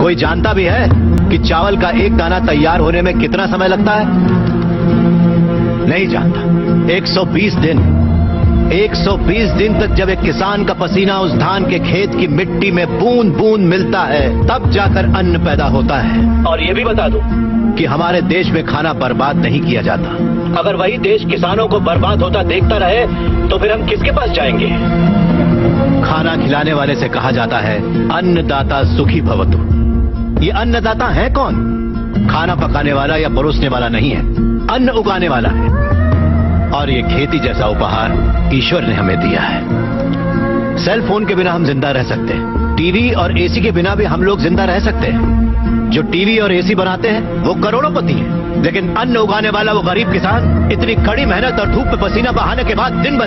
कोई जानता भी है कि चावल का एक दाना तैयार होने में कितना समय लगता है? नहीं जानता। 120 दिन। 120 दिन तक जब एक किसान का पसीना उस धान के खेत की मिट्टी में बूंद बूंद मिलता है, तब जाकर अन्न पैदा होता है। और ये भी बता दूं कि हमारे देश में खाना बर्बाद नहीं किया जाता। अगर वही देश किसानों को बर्बाद होता देखता रहे तो फिर हम किसके पास जाएंगे? खाना खिलाने वाले से कहा जाता है अन्नदाता सुखी भवतु। ये अन्नदाता है कौन? खाना पकाने वाला या परोसने वाला नहीं है, अन्न उगाने वाला है। और ये खेती जैसा उपहार ईश्वर ने हमें दिया है। सेल फोन के बिना हम जिंदा रह सकते हैं, टीवी और एसी के बिना भी हम लोग जिंदा रह सकते हैं। जो टीवी और एसी बनाते हैं वो करोड़ोंपति हैं, लेकिन अन्न उगाने वाला वो गरीब किसान इतनी कड़ी मेहनत और धूप में पसीना बहाने के बाद दिन ब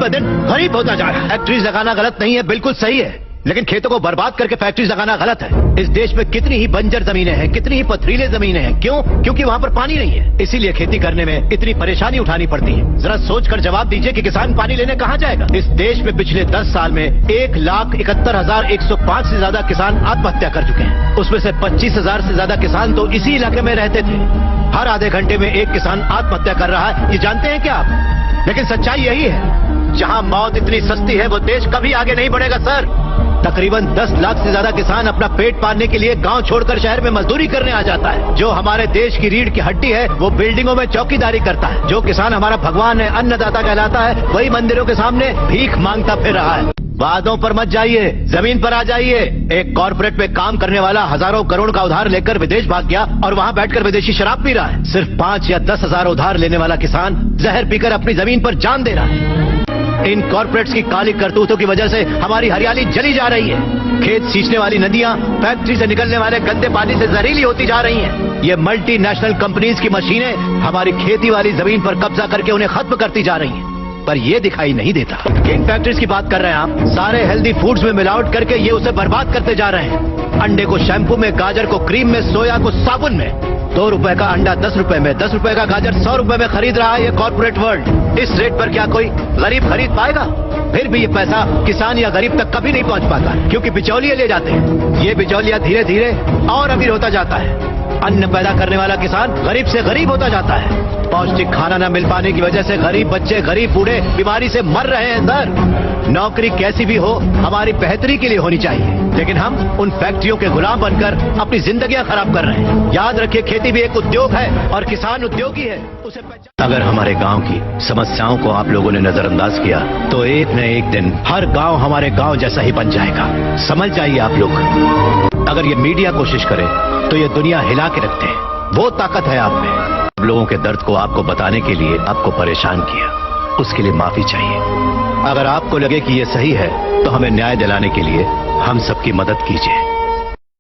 दिन गरीब होता जा रहा है। फैक्ट्रीज लगाना गलत नहीं है, बिल्कुल सही है, लेकिन खेतों को बर्बाद करके फैक्ट्रीज लगाना गलत है। इस देश में कितनी ही बंजर जमीनें हैं, कितनी ही पथरीले जमीनें हैं। क्यों? क्योंकि वहाँ पर पानी नहीं है, इसीलिए खेती करने में इतनी परेशानी उठानी पड़ती है। जरा सोचकर जवाब दीजिए कि किसान पानी लेने कहाँ जाएगा? इस देश में पिछले 10 साल में 1,71,105 से ज्यादा किसान आत्महत्या कर चुके हैं। उसमें से 25,000 से ज्यादा किसान तो इसी इलाके में रहते थे। हर आधे घंटे में एक किसान आत्महत्या कर रहा है, ये जानते हैं क्या आप? लेकिन सच्चाई यही है, जहाँ मौत इतनी सस्ती है वो देश कभी आगे नहीं बढ़ेगा सर। तकरीबन 10 लाख से ज्यादा किसान अपना पेट पालने के लिए गांव छोड़कर शहर में मजदूरी करने आ जाता है। जो हमारे देश की रीढ़ की हड्डी है वो बिल्डिंगों में चौकीदारी करता है। जो किसान हमारा भगवान है, अन्नदाता कहलाता है, वही मंदिरों के सामने भीख मांगता फिर रहा है। वादों पर मत जाइए, जमीन पर आ जाइए। एक कॉर्पोरेट में काम करने वाला हजारों करोड़ का उधार लेकर विदेश भाग गया और वहाँ बैठकर विदेशी शराब पी रहा है। सिर्फ 5 या 10 हजार उधार लेने वाला किसान जहर पीकर अपनी जमीन पर जान दे रहा है। इन कॉर्पोरेट्स की काली करतूतों की वजह से हमारी हरियाली जली जा रही है। खेत सींचने वाली नदियां फैक्ट्री से निकलने वाले गंदे पानी से जहरीली होती जा रही हैं। ये मल्टीनेशनल कंपनीज की मशीनें हमारी खेती वाली जमीन पर कब्जा करके उन्हें खत्म करती जा रही हैं। पर ये दिखाई नहीं देता कि इन फैक्ट्रीज की बात कर रहे हैं आप, सारे हेल्दी फूड्स में मिलावट करके ये उसे बर्बाद करते जा रहे हैं। अंडे को शैम्पू में, गाजर को क्रीम में, सोया को साबुन में। 2 रुपए का अंडा 10 रुपए में, 10 रुपए का गाजर 100 रुपए में खरीद रहा है ये कॉर्पोरेट वर्ल्ड। इस रेट पर क्या कोई गरीब खरीद पाएगा? फिर भी ये पैसा किसान या गरीब तक कभी नहीं पहुंच पाता, क्योंकि बिचौलिए ले जाते हैं। ये बिचौलिया धीरे धीरे और अमीर होता जाता है। अन्न पैदा करने वाला किसान गरीब से गरीब होता जाता है। पौष्टिक खाना न मिल पाने की वजह से गरीब बच्चे, गरीब बूढ़े बीमारी से मर रहे हैं सर। नौकरी कैसी भी हो हमारी बेहतरी के लिए होनी चाहिए, लेकिन हम उन फैक्ट्रियों के गुलाम बनकर अपनी जिंदगियां खराब कर रहे हैं। याद रखिए, खेती भी एक उद्योग है और किसान उद्योगी है, उसे अगर हमारे गांव की समस्याओं को आप लोगों ने नजरअंदाज किया तो एक न एक दिन हर गांव हमारे गांव जैसा ही बन जाएगा। समझ जाइए आप लोग। अगर ये मीडिया कोशिश करे तो ये दुनिया हिला के रखते हैं। वो ताकत है आप में। आप लोगों के दर्द को आपको बताने के लिए आपको परेशान किया, उसके लिए माफी चाहिए। अगर आपको लगे कि ये सही है तो हमें न्याय दिलाने के लिए हम सबकी मदद कीजिए।